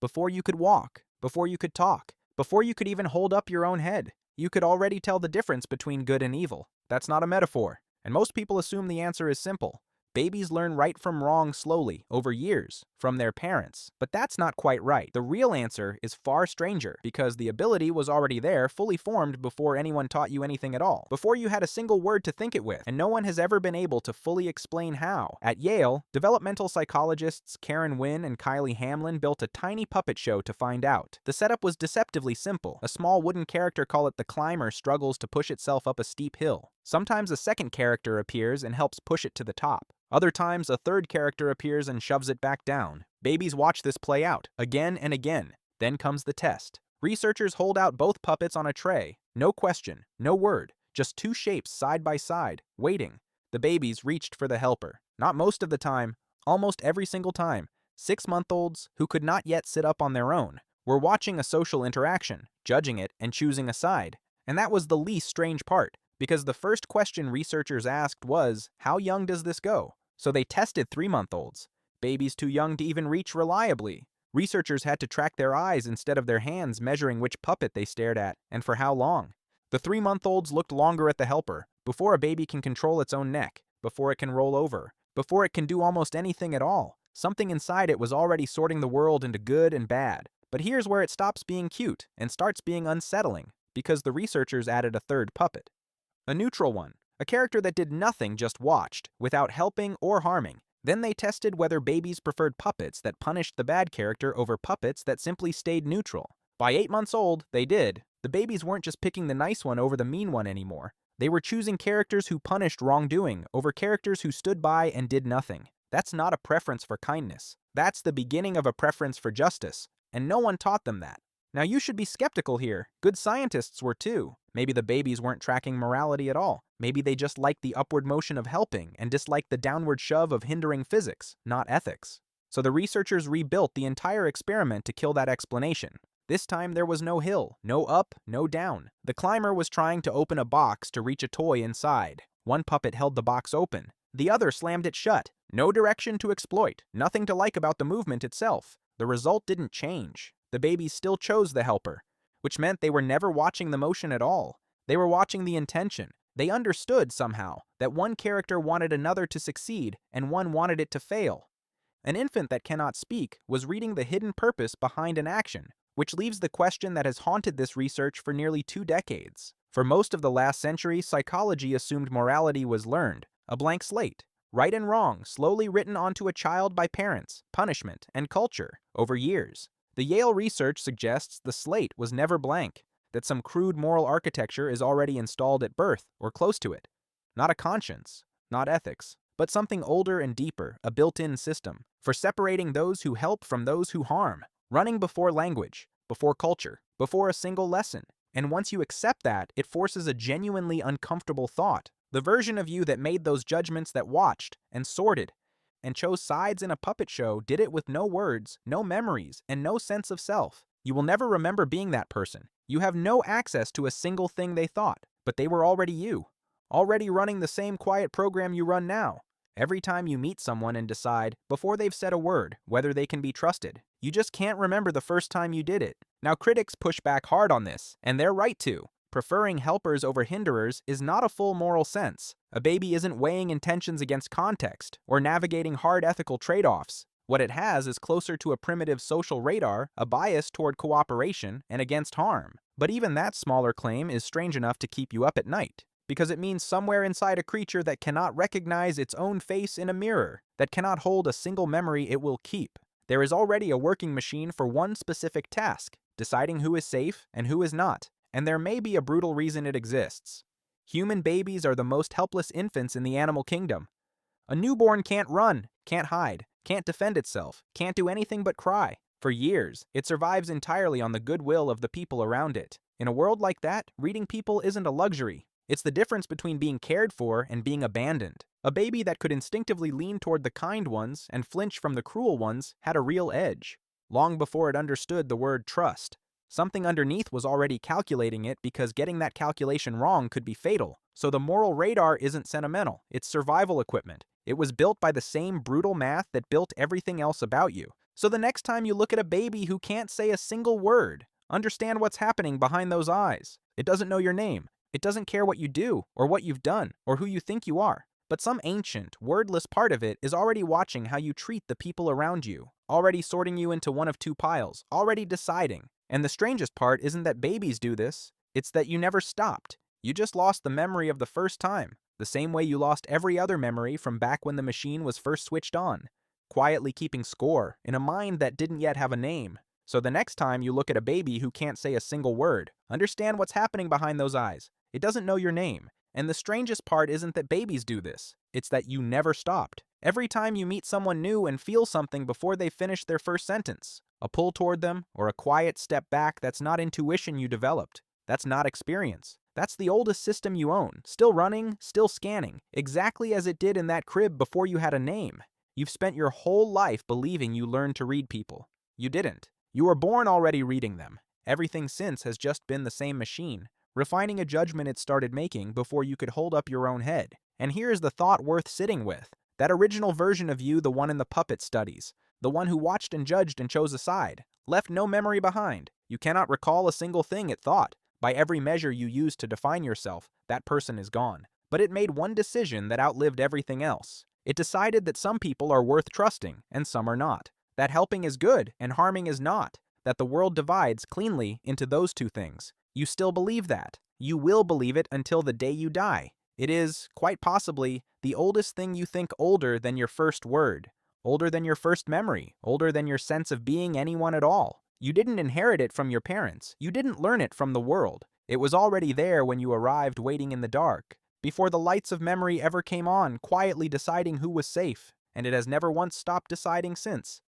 Before you could walk, before you could talk, before you could even hold up your own head, you could already tell the difference between good and evil. That's not a metaphor. And most people assume the answer is simple. Babies learn right from wrong slowly, over years, from their parents. But that's not quite right. The real answer is far stranger, because the ability was already there, fully formed before anyone taught you anything at all, before you had a single word to think it with, and no one has ever been able to fully explain how. At Yale, developmental psychologists Wynn and Hamlin built a tiny puppet show to find out. The setup was deceptively simple. A small wooden character, call it the climber, struggles to push itself up a steep hill. Sometimes a second character appears and helps push it to the top. Other times, a third character appears and shoves it back down. Babies watch this play out, again and again. Then comes the test. Researchers hold out both puppets on a tray. No question, no word, just two shapes side by side, waiting. The babies reached for the helper. Not most of the time, almost every single time. 6-month-olds, who could not yet sit up on their own, were watching a social interaction, judging it, and choosing a side. And that was the least strange part, because the first question researchers asked was, how young does this go? So they tested 3-month-olds, babies too young to even reach reliably. Researchers had to track their eyes instead of their hands, measuring which puppet they stared at and for how long. The 3-month-olds looked longer at the helper, before a baby can control its own neck, before it can roll over, before it can do almost anything at all. Something inside it was already sorting the world into good and bad. But here's where it stops being cute and starts being unsettling, because the researchers added a third puppet. A neutral one. A character that did nothing, just watched, without helping or harming. Then they tested whether babies preferred puppets that punished the bad character over puppets that simply stayed neutral. By 8 months old, they did. The babies weren't just picking the nice one over the mean one anymore. They were choosing characters who punished wrongdoing over characters who stood by and did nothing. That's not a preference for kindness. That's the beginning of a preference for justice, and no one taught them that. Now you should be skeptical here. Good scientists were too. Maybe the babies weren't tracking morality at all. Maybe they just liked the upward motion of helping and disliked the downward shove of hindering physics, not ethics. So the researchers rebuilt the entire experiment to kill that explanation. This time there was no hill, no up, no down. The climber was trying to open a box to reach a toy inside. One puppet held the box open. The other slammed it shut. No direction to exploit. Nothing to like about the movement itself. The result didn't change. The babies still chose the helper, which meant they were never watching the motion at all. They were watching the intention. They understood somehow that one character wanted another to succeed and one wanted it to fail. An infant that cannot speak was reading the hidden purpose behind an action, which leaves the question that has haunted this research for nearly 2 decades. For most of the last century, psychology assumed morality was learned, a blank slate, right and wrong slowly written onto a child by parents, punishment, and culture over years. The Yale research suggests the slate was never blank, that some crude moral architecture is already installed at birth or close to it. Not a conscience, not ethics, but something older and deeper, a built-in system for separating those who help from those who harm, running before language, before culture, before a single lesson. And once you accept that, it forces a genuinely uncomfortable thought. The version of you that made those judgments, that watched and sorted and chose sides in a puppet show, did it with no words, no memories, and no sense of self. You will never remember being that person. You have no access to a single thing they thought, but they were already you, already running the same quiet program you run now. Every time you meet someone and decide, before they've said a word, whether they can be trusted, you just can't remember the first time you did it. Now critics push back hard on this, and they're right to. Preferring helpers over hinderers is not a full moral sense. A baby isn't weighing intentions against context or navigating hard ethical trade-offs. What it has is closer to a primitive social radar, a bias toward cooperation and against harm. But even that smaller claim is strange enough to keep you up at night, because it means somewhere inside a creature that cannot recognize its own face in a mirror, that cannot hold a single memory it will keep. There is already a working machine for one specific task, deciding who is safe and who is not. And there may be a brutal reason it exists. Human babies are the most helpless infants in the animal kingdom. A newborn can't run, can't hide, can't defend itself, can't do anything but cry. For years, it survives entirely on the goodwill of the people around it. In a world like that, reading people isn't a luxury. It's the difference between being cared for and being abandoned. A baby that could instinctively lean toward the kind ones and flinch from the cruel ones had a real edge. Long before it understood the word trust, something underneath was already calculating it, because getting that calculation wrong could be fatal. So the moral radar isn't sentimental, it's survival equipment. It was built by the same brutal math that built everything else about you. So the next time you look at a baby who can't say a single word, understand what's happening behind those eyes. It doesn't know your name. It doesn't care what you do, or what you've done, or who you think you are. But some ancient, wordless part of it is already watching how you treat the people around you, already sorting you into one of two piles, already deciding. And the strangest part isn't that babies do this, it's that you never stopped. You just lost the memory of the first time, the same way you lost every other memory from back when the machine was first switched on, quietly keeping score in a mind that didn't yet have a name. So the next time you look at a baby who can't say a single word, understand what's happening behind those eyes. It doesn't know your name. And the strangest part isn't that babies do this, it's that you never stopped. Every time you meet someone new and feel something before they finish their first sentence, a pull toward them or a quiet step back, that's not intuition you developed. That's not experience. That's the oldest system you own, still running, still scanning, exactly as it did in that crib before you had a name. You've spent your whole life believing you learned to read people. You didn't. You were born already reading them. Everything since has just been the same machine, refining a judgment it started making before you could hold up your own head. And here's the thought worth sitting with. That original version of you, the one in the puppet studies, the one who watched and judged and chose a side, left no memory behind. You cannot recall a single thing it thought. By every measure you used to define yourself, that person is gone. But it made one decision that outlived everything else. It decided that some people are worth trusting and some are not. That helping is good and harming is not. That the world divides cleanly into those two things. You still believe that. You will believe it until the day you die. It is, quite possibly, the oldest thing you think, older than your first word, older than your first memory, older than your sense of being anyone at all. You didn't inherit it from your parents. You didn't learn it from the world. It was already there when you arrived, waiting in the dark, before the lights of memory ever came on, quietly deciding who was safe, and it has never once stopped deciding since.